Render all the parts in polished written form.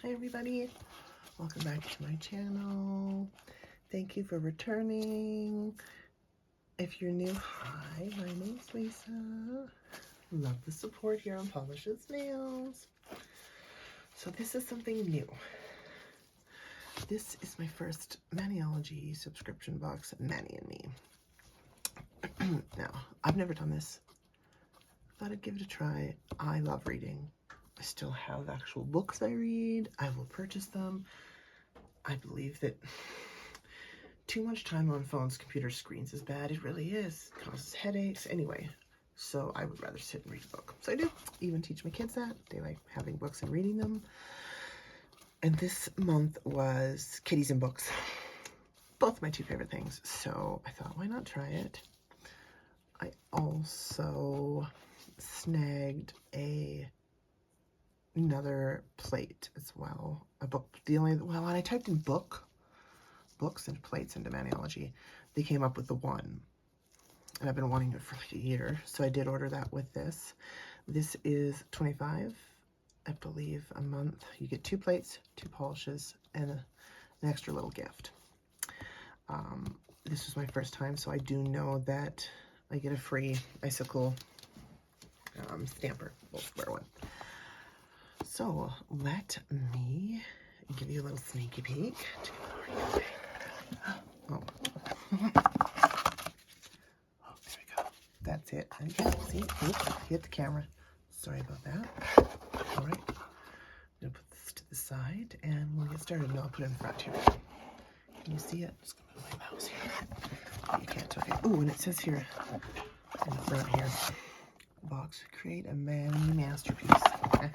everybody, welcome back to my channel. Thank you for returning. If you're new, hi, my name's Lisa. Love the support here on Polishciousnails. So this is something new. This is my first Maniology subscription box, Manny and Me. Now, I've never done this. Thought I'd give it a try. I love reading. I still have actual books I read. I will purchase them. I believe that too much time on phones, computer screens is bad. It really is. It causes headaches. Anyway, so I would rather sit and read a book. So I do. Even teach my kids that. They like having books and reading them. And this month was kitties and books. Both my two favorite things. So I thought, why not try it? I also snagged another plate as well. A book. When I typed in books and plates into Maniology, they came up with the one. And I've been wanting it for like a year. So I did order that with this. This is $25, I believe, a month. You get 2 plates, 2 polishes, and an extra little gift. This was my first time, so I do know that I get a free icicle stamper. We'll square one. So let me give you a little sneaky peek. Oh. Oh, there we go. That's it. And see, oops, hit the camera. Sorry about that. All right. I'm gonna put this to the side, and we'll get started. No, I'll put it in front here. Can you see it? Just gonna move my mouse here. Oh, you can't. Okay. Oh, and it says here in the front here, box, create a Manny masterpiece. Okay.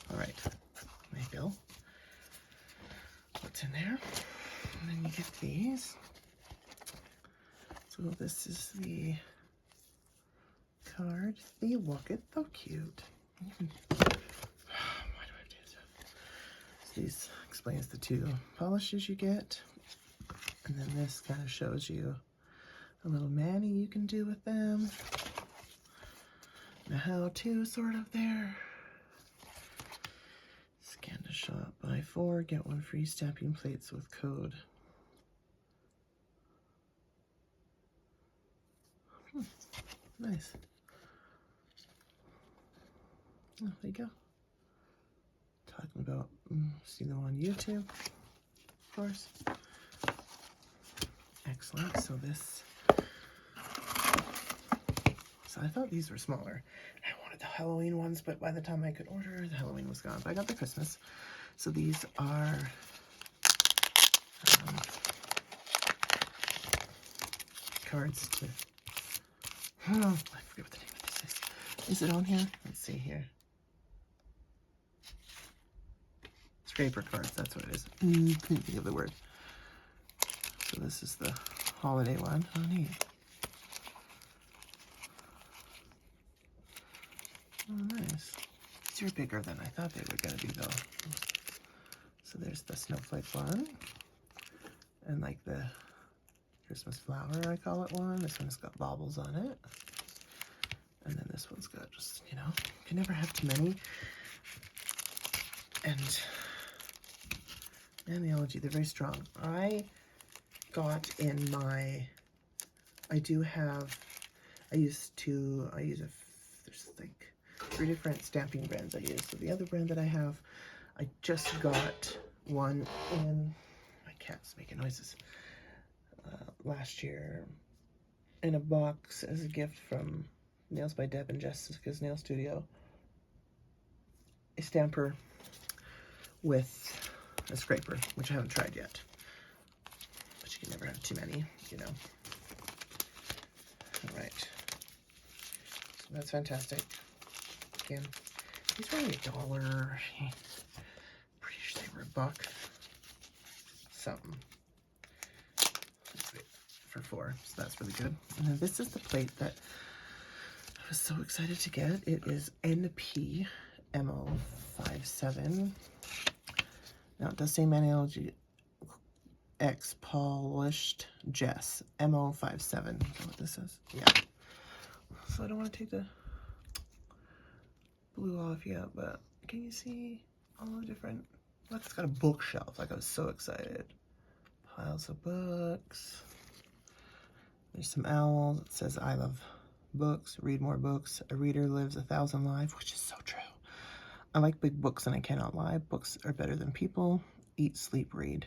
All right, my bill. What's in there? And then you get these. So this is the card. They look it so cute. Why do I do this? So these explains the 2 polishes you get, and then this kind of shows you a little Manny you can do with them. And a how-to sort of there. Scan to shop, buy 4, get 1 free stamping plates with code. Nice. Oh, there you go. Talking about, seeing them on YouTube, of course. Excellent. So this, so I thought these were smaller. I wanted the Halloween ones, but by the time I could order, the Halloween was gone. But I got the Christmas. So these are cards to, I forget what the name of this is. Is it on here? Let's see here. Scraper cards, that's what it is. Couldn't think of the word. So this is the holiday one. Oh, neat. Oh, nice. These are bigger than I thought they were going to be, though. So there's the snowflake one. And like the Christmas flower, I call it one. This one's got baubles on it. And then this one's got just, you know, you can never have too many. And Maniology, they're very strong. I got in my, I use there's like 3 different stamping brands I use. So the other brand that I have, I just got one in, my cat's making noises, last year in a box as a gift from Nails by Deb and Jessica's Nail Studio. A stamper with a scraper, which I haven't tried yet. But You can never have too many, you know. All right. So that's fantastic. Again, these were only $1. Pretty sure they were $1 something for 4. So that's really good. And then this is the plate that I was so excited to get. It is NP MO57. Now it does say Manuology X Polished Jess MO57. Is that what this is? Yeah. So I don't want to take the blue off yet, but can you see all the different? Look, it's got a bookshelf. Like, I was so excited. Piles of books. There's some owls. It says, I love books. Read more books. A reader lives 1,000 lives, which is so true. I like big books and I cannot lie. Books are better than people. Eat, sleep, read.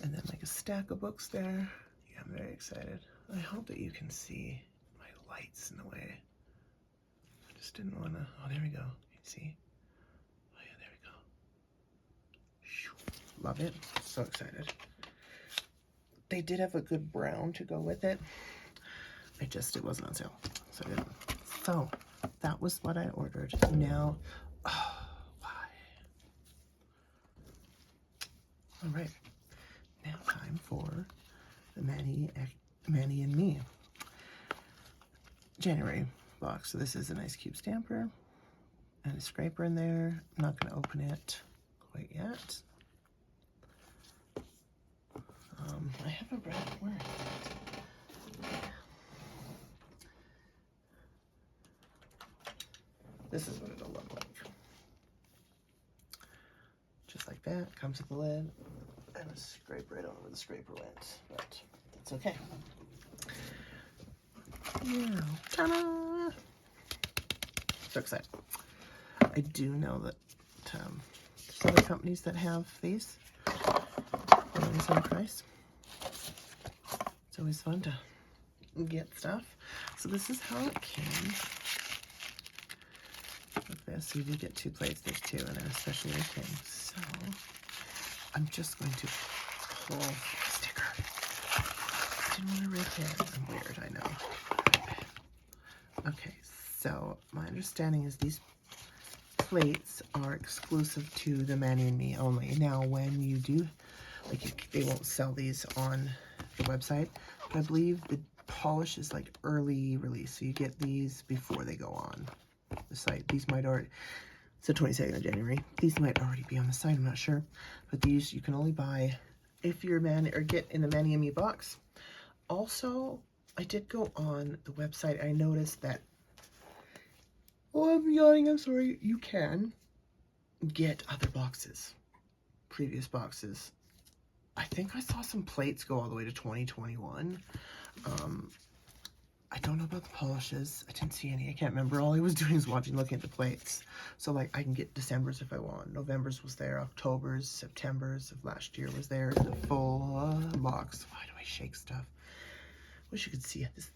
And then like a stack of books there. Yeah, I'm very excited. I hope that you can see my lights in the way. I just didn't want to. Oh, there we go. You see? Oh yeah, there we go. Love it. So excited. They did have a good brown to go with it. It wasn't on sale. So I didn't. So that was what I ordered. Now, oh, why? All right. Now time for the Manny and Me January box. So this is an ice cube stamper and a scraper in there. I'm not going to open it quite yet. I have a red. Where is it? This is what it'll look like. Just like that. Comes with the lid and a scraper. I don't know where the scraper went, but that's okay. Yeah. Ta-da! So excited. I do know that there's other companies that have these. They're on the same price. It's always fun to get stuff. So this is how it came. Like this. So you do get 2 plates. There's 2 and then a special thing. So I'm just going to pull the sticker. I didn't want to rip it. I'm weird, I know. Okay, so my understanding is these plates are exclusive to the Manny and Me only. Now, when you do, like, they won't sell these on the website, but I believe the polish is like early release, so you get these before they go on the site. These might already, it's the 22nd of January. These might already be on the site, I'm not sure, but these you can only buy if you're or get in the Manny and Me box. Also, I did go on the website. I noticed that, oh, I'm yawning, I'm sorry. You can get other boxes, previous boxes. I think I saw some plates go all the way to 2021. I don't know about the polishes. I didn't see any. I can't remember. All I was doing is looking at the plates. So, like, I can get December's if I want. November's was there. October's, September's of last year was there. The full box. Why do I shake stuff? Wish you could see it. This,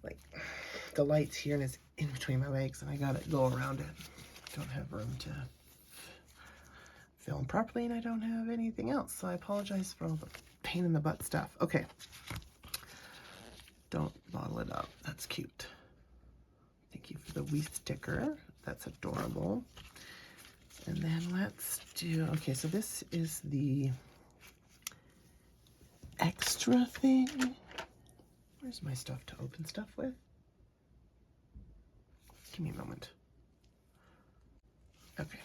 like, the light's here and it's in between my legs and I gotta go around it. Don't have room to film properly and I don't have anything else. So I apologize for all the pain in the butt stuff. Okay. Don't bottle it up. That's cute. Thank you for the wee sticker. That's adorable. And then let's do, okay, so this is the extra thing. Where's my stuff to open stuff with? Give me a moment. Okay,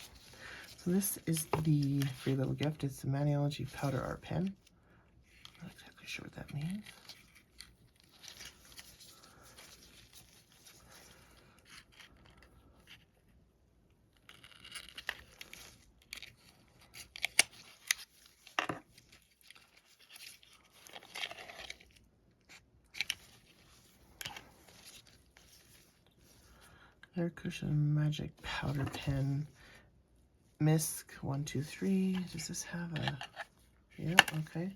so this is the free little gift. It's the Manuology Powder Art Pen. I'm not exactly sure what that means. Air Cushion Magic Powder Pen. Misc 123. Does this have a? Yeah, okay.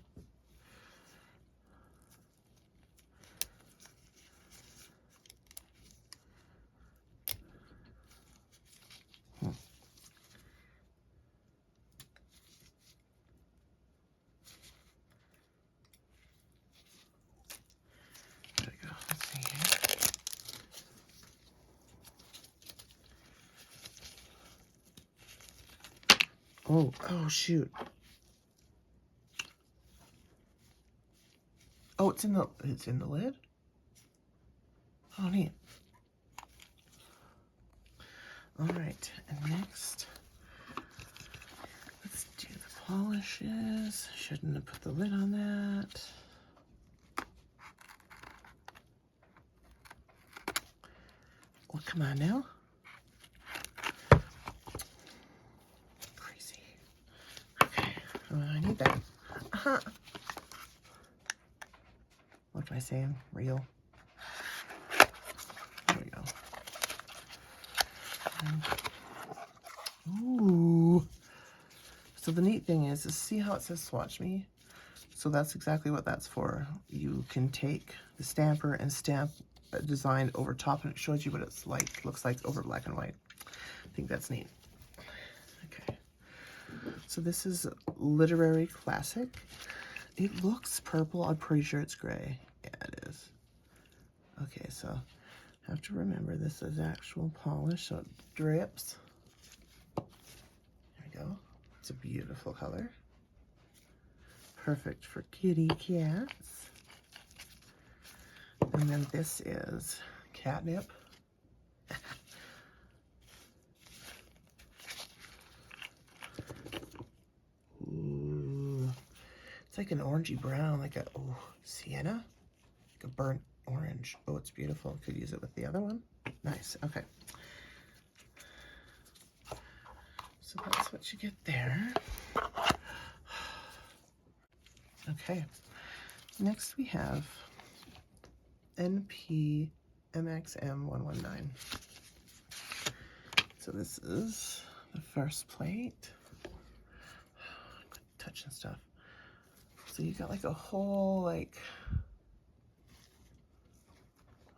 Oh, oh, shoot. Oh, it's in the lid? Oh, neat. All right, and next, let's do the polishes. Shouldn't have put the lid on that. Well, come on now. Crazy. Okay, I need that. What am I saying? Real. There we go. Ooh. So the neat thing is see how it says swatch me? So that's exactly what that's for. You can take the stamper and stamp a design over top, and it shows you what it's like, looks like over black and white. I think that's neat. Okay. So this is Literary Classic. It looks purple. I'm pretty sure it's gray. Yeah, it is. Okay, so I have to remember this is actual polish, so it drips. There we go. It's a beautiful color. Perfect for kitty cats. And then this is Catnip. Ooh. It's like an orangey brown, like a sienna, like a burnt orange. Oh, it's beautiful. Could use it with the other one. Nice. Okay. So that's what you get there. Okay. Next we have NP MXM119. So this is the first plate. Touching stuff. So you got like a whole, like,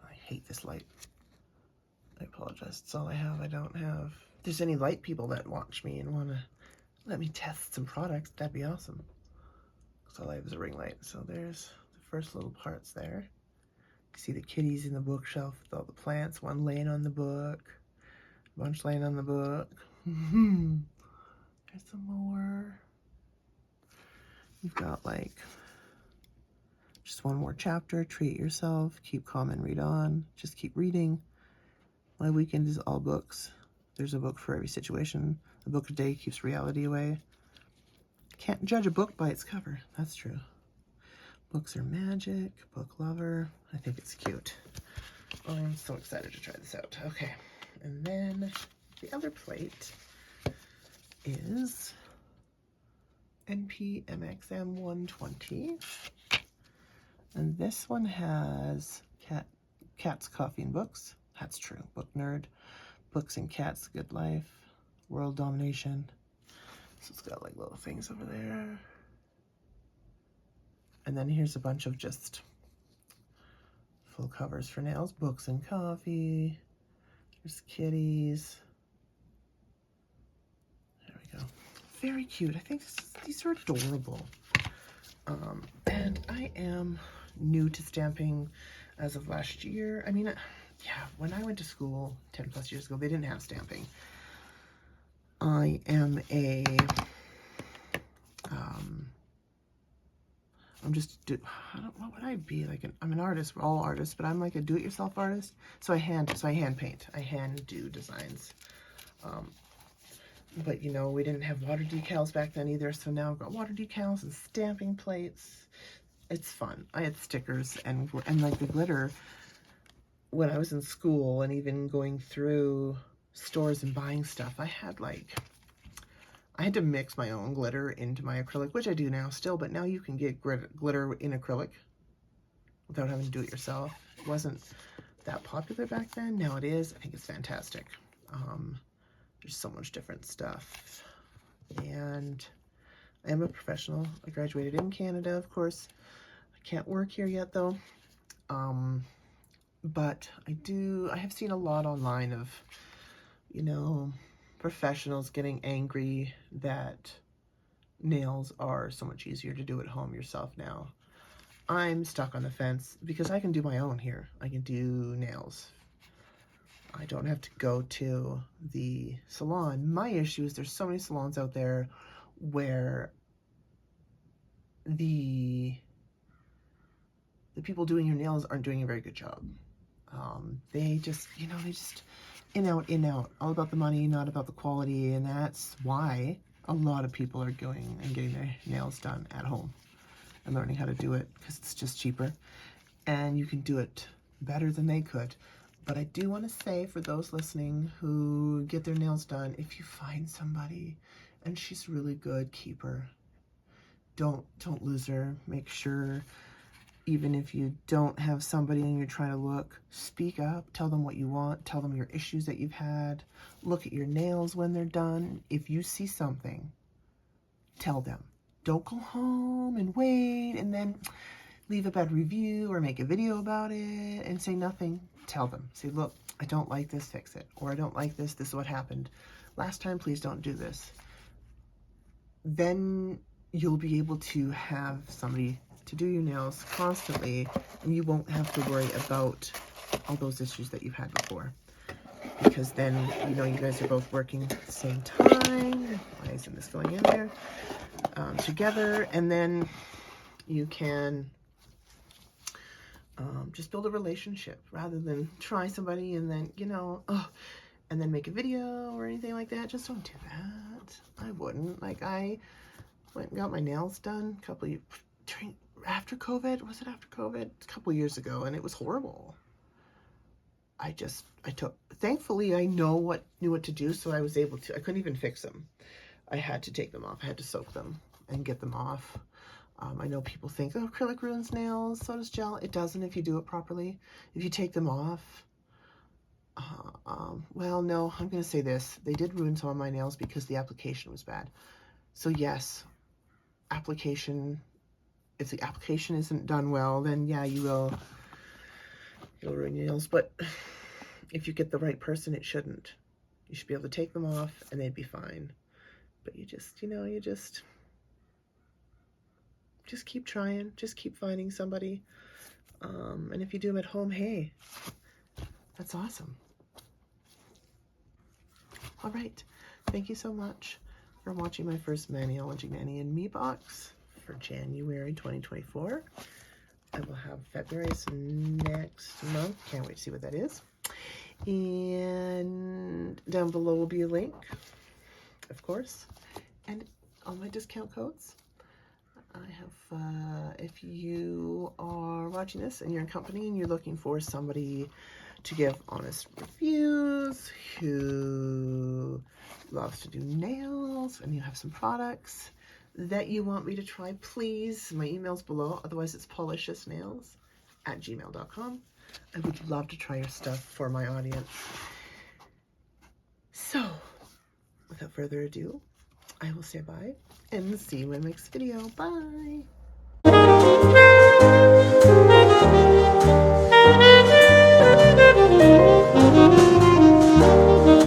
I hate this light. I apologize. That's all I have. I don't have. If there's any light people that watch me and want to let me test some products, that'd be awesome. Because all I have is a ring light. So there's the first little parts there. You see the kitties in the bookshelf with all the plants, one laying on the book, a bunch laying on the book. There's some more. You've got like just one more chapter. Treat yourself, keep calm and read on. Just keep reading. My weekend is all books. There's a book for every situation. A book a day keeps reality away. Can't judge a book by its cover. That's true. Books are magic. Book lover. I think it's cute. I'm so excited to try this out. Okay. And then the other plate is NP MXM120. And this one has Cats, Coffee, and Books. That's true. Book nerd. Books and Cats, Good Life. World Domination. So it's got like little things over there. And then here's a bunch of just full covers for nails. Books and Coffee. There's kitties. There we go. Very cute. I think these are adorable. And I am new to stamping as of last year. I mean, yeah, when I went to school 10 plus years ago, they didn't have stamping. I am a, what would I be? Like I'm an artist, we're all artists, but I'm like a do-it-yourself artist. So I hand paint, I hand do designs. But you know, we didn't have water decals back then either. So now I've got water decals and stamping plates. It's fun. I had stickers and like the glitter when I was in school and even going through stores and buying stuff. I had to mix my own glitter into my acrylic, which I do now still, but now you can get glitter in acrylic without having to do it yourself. It wasn't that popular back then. Now it is. I think it's fantastic. There's so much different stuff. And I am a professional. I graduated in Canada, of course. I can't work here yet though. But I have seen a lot online of, you know, professionals getting angry that nails are so much easier to do at home yourself now. I'm stuck on the fence because I can do my own here. I can do nails. I don't have to go to the salon. My issue is there's so many salons out there where the people doing your nails aren't doing a very good job. They just, they just in, out, all about the money, not about the quality, and that's why a lot of people are going and getting their nails done at home and learning how to do it, because it's just cheaper, and you can do it better than they could. But I do want to say, for those listening who get their nails done, if you find somebody and she's really good, keep her. Don't lose her. Make sure, even if you don't have somebody and you're trying to look, speak up, tell them what you want, tell them your issues that you've had, look at your nails when they're done. If you see something, tell them. Don't go home and wait and then leave a bad review or make a video about it and say nothing. Tell them. Say, look, I don't like this, fix it. Or I don't like this, this is what happened last time, please don't do this. Then you'll be able to have somebody to do your nails constantly, and you won't have to worry about all those issues that you've had before. Because then, you guys are both working at the same time. Why isn't this going in there? Together, and then you can just build a relationship rather than try somebody and then, and then make a video or anything like that. Just don't do that. I wouldn't. Like, I went and got my nails done a couple of years, after COVID. Was it after COVID? A couple of years ago, and it was horrible. Thankfully, I knew what to do, so I was able to. I couldn't even fix them. I had to take them off. I had to soak them and get them off. I know people think, oh, acrylic ruins nails, so does gel. It doesn't if you do it properly. If you take them off, well, no, I'm going to say this. They did ruin some of my nails because the application was bad. So yes, if the application isn't done well, then yeah, you'll ruin your nails. But if you get the right person, it shouldn't. You should be able to take them off and they'd be fine. But you just keep trying, just keep finding somebody. And if you do them at home, hey, that's awesome. All right. Thank you so much for watching my first Maniology Manny and Me box for January 2024. I will have February's next month. Can't wait to see what that is. And down below will be a link, of course, and all my discount codes. I have, if you are watching this and you're in company and you're looking for somebody to give honest reviews, who loves to do nails, and you have some products that you want me to try, please, my email's below. Otherwise, it's polishciousnails@gmail.com. I would love to try your stuff for my audience. So, without further ado, I will say bye and see you in my next video. Bye!